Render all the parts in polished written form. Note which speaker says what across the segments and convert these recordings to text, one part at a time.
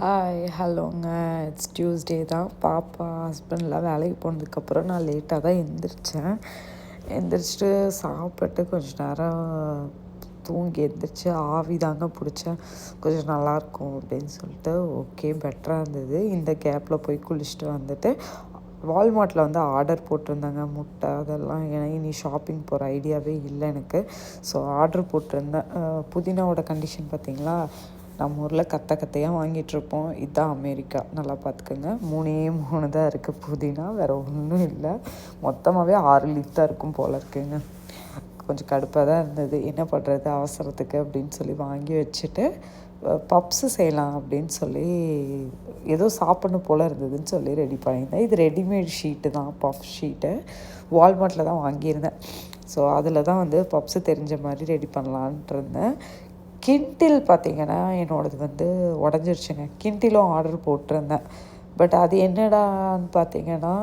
Speaker 1: Hi ஹலோங்க. It's Tuesday தான். பாப்பா ஹஸ்பண்ட்லாம் வேலைக்கு போனதுக்கப்புறம் நான் லேட்டாக தான் எந்திரிச்சிட்டு சாப்பிட்டு கொஞ்சம் நேரம் தூங்கி எந்திரிச்சு ஆவி தாங்க பிடிச்சேன். கொஞ்சம் நல்லாயிருக்கும் அப்படின்னு சொல்லிட்டு ஓகே பெட்டராக இருந்தது. இந்த கேப்பில் போய் குளிச்சுட்டு வந்துட்டு வால்மார்ட்டில் வந்து ஆர்டர் போட்டிருந்தாங்க முட்டை அதெல்லாம். ஏன்னா இனி ஷாப்பிங் போகிற ஐடியாவே இல்லை எனக்கு. ஸோ ஆர்டர் போட்டிருந்தேன். புதினாவோட கண்டிஷன் பார்த்திங்களா, நம்ம ஊரில் கத்தையாக வாங்கிட்டுருப்போம். இதுதான் அமெரிக்கா, நல்லா பார்த்துக்கோங்க. 3 தான் இருக்குது புதினா, வேறு ஒன்றும் இல்லை. மொத்தமாகவே 6 லீஃப் தான் இருக்கும் போல் இருக்குங்க. கொஞ்சம் கடுப்பாக தான் இருந்தது. என்ன பண்ணுறது அவசரத்துக்கு அப்படின்னு சொல்லி வாங்கி வச்சுட்டு பப்ஸு செய்யலாம் அப்படின்னு சொல்லி ஏதோ சாப்பிட்ணும் போல் இருந்ததுன்னு சொல்லி ரெடி பண்ணியிருந்தேன். இது ரெடிமேட் ஷீட்டு தான், பப் ஷீட்டு. வால்மார்ட்டில் தான் வாங்கியிருந்தேன். ஸோ அதில் தான் வந்து பப்ஸு தெரிஞ்ச மாதிரி ரெடி பண்ணலான்ட்டு இருந்தேன். கிண்டில் பார்த்திங்கன்னா என்னோடது வந்து உடஞ்சிருச்சுங்க. கிண்டிலும் ஆர்டர் போட்டிருந்தேன். பட் அது என்னடான்னு பார்த்திங்கன்னா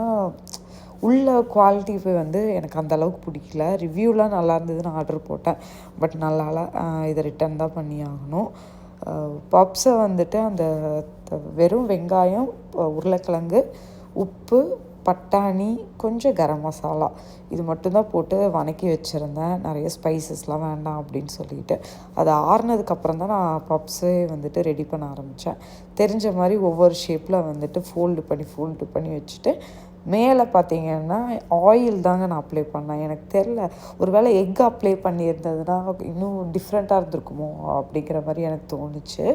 Speaker 1: உள்ள குவாலிட்டி வந்து எனக்கு அந்தளவுக்கு பிடிக்கல. ரிவ்யூலாம் நல்லா இருந்ததுன்னு ஆர்டர் போட்டேன். பட் நல்லால இதை ரிட்டன் தான் பண்ணி ஆகணும். பப்ஸை வந்துட்டு அந்த வெறும் வெங்காயம், உருளைக்கிழங்கு, உப்பு, பட்டாணி, கொஞ்சம் கரம் மசாலா இது மட்டும்தான் போட்டு வதக்கி வச்சுருந்தேன். நிறைய ஸ்பைசஸ்லாம் வேண்டாம் அப்படின்னு சொல்லிட்டு. அது ஆறுனதுக்கப்புறம் தான் நான் பப்ஸே வந்துட்டு ரெடி பண்ண ஆரம்பித்தேன். தெரிஞ்ச மாதிரி ஒவ்வொரு ஷேப்பில் வந்துட்டு ஃபோல்டு பண்ணி வச்சுட்டு மேலே பார்த்திங்கன்னா ஆயில் தாங்க நான் அப்ளை பண்ணேன். எனக்கு தெரில, ஒரு வேளை எக் அப்ளை பண்ணியிருந்ததுன்னா இன்னும் டிஃப்ரெண்ட்டாக இருந்திருக்குமோ அப்படிங்கிற மாதிரி எனக்கு தோணுச்சு.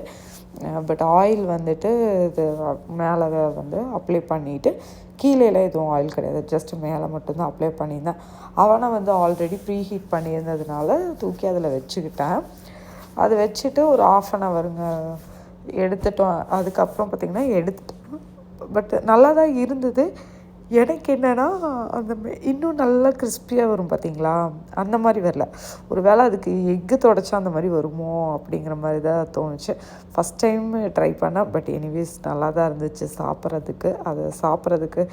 Speaker 1: பட் ஆயில் வந்துட்டு இது மேலே வந்து அப்ளை பண்ணிவிட்டு கீழேலாம் எதுவும் ஆயில் கிடையாது, ஜஸ்ட் மேலே மட்டும்தான் அப்ளை பண்ணியிருந்தேன். அவனை வந்து ஆல்ரெடி ப்ரீ ஹீட் பண்ணியிருந்ததுனால தூக்கி அதில் வச்சுக்கிட்டேன். அதை வச்சுட்டு ஒரு 1/2 ஹவருங்க எடுத்துட்டோம். அதுக்கப்புறம் பார்த்திங்கன்னா எடுத்துட்டோம். பட் நல்லா தான் இருந்தது. எனக்கு என்னென்னா அந்த இன்னும் நல்லா கிறிஸ்பியாக வரும் பார்த்திங்களா, அந்த மாதிரி வரல. ஒரு வேளை அதுக்கு எக்கு தொடச்சா அந்த மாதிரி வருமோ அப்படிங்கிற மாதிரி தான் தோணுச்சு. ஃபஸ்ட் டைம் ட்ரை பண்ணேன். பட் எனிவேஸ் நல்லா தான் இருந்துச்சு சாப்பிட்றதுக்கு. அதை சாப்பிட்றதுக்கு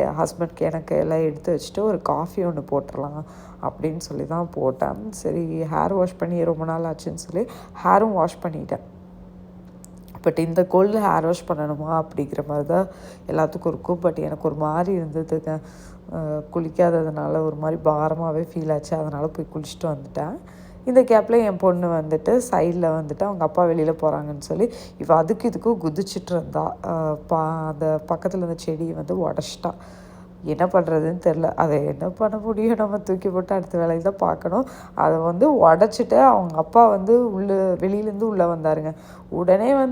Speaker 1: என் ஹஸ்பண்ட்க்கு எனக்கு எல்லாம் எடுத்து வச்சுட்டு ஒரு காஃபி ஒன்று போட்டுடலாம் அப்படின்னு சொல்லி தான் போட்டேன். சரி ஹேர் வாஷ் பண்ணி ரொம்ப நாள் ஆச்சுன்னு சொல்லி ஹேரும் வாஷ் பண்ணிட்டேன். பட் இந்த கோல்டில் ஹேர் வாஷ் பண்ணணுமா அப்படிங்கிற மாதிரி தான் எல்லாத்துக்கும் இருக்கும். பட் எனக்கு ஒரு மாதிரி இருந்ததுங்க. குளிக்காததுனால ஒரு மாதிரி பாரமாகவே ஃபீல் ஆச்சு. அதனால் போய் குளிச்சுட்டு வந்துட்டேன். இந்த கேப்பில் என் பொண்ணு வந்துட்டு சைடில் வந்துட்டு அவங்க அப்பா வெளியில் போகிறாங்கன்னு சொல்லி இவள் இதுக்கும் குதிச்சிட்டு இருந்தா. அந்த பக்கத்தில் இருந்த செடியை வந்து உடச்சிட்டா. என்ன பண்ணுறதுன்னு தெரில. அதை என்ன பண்ண முடியும், நம்ம தூக்கி போட்டு அடுத்த வேலையை தான் பார்க்கணும். அதை வந்து உடச்சிட்டு அவங்க அப்பா வந்து வெளியிலேருந்து உள்ளே வந்தாருங்க. உடனே வந்து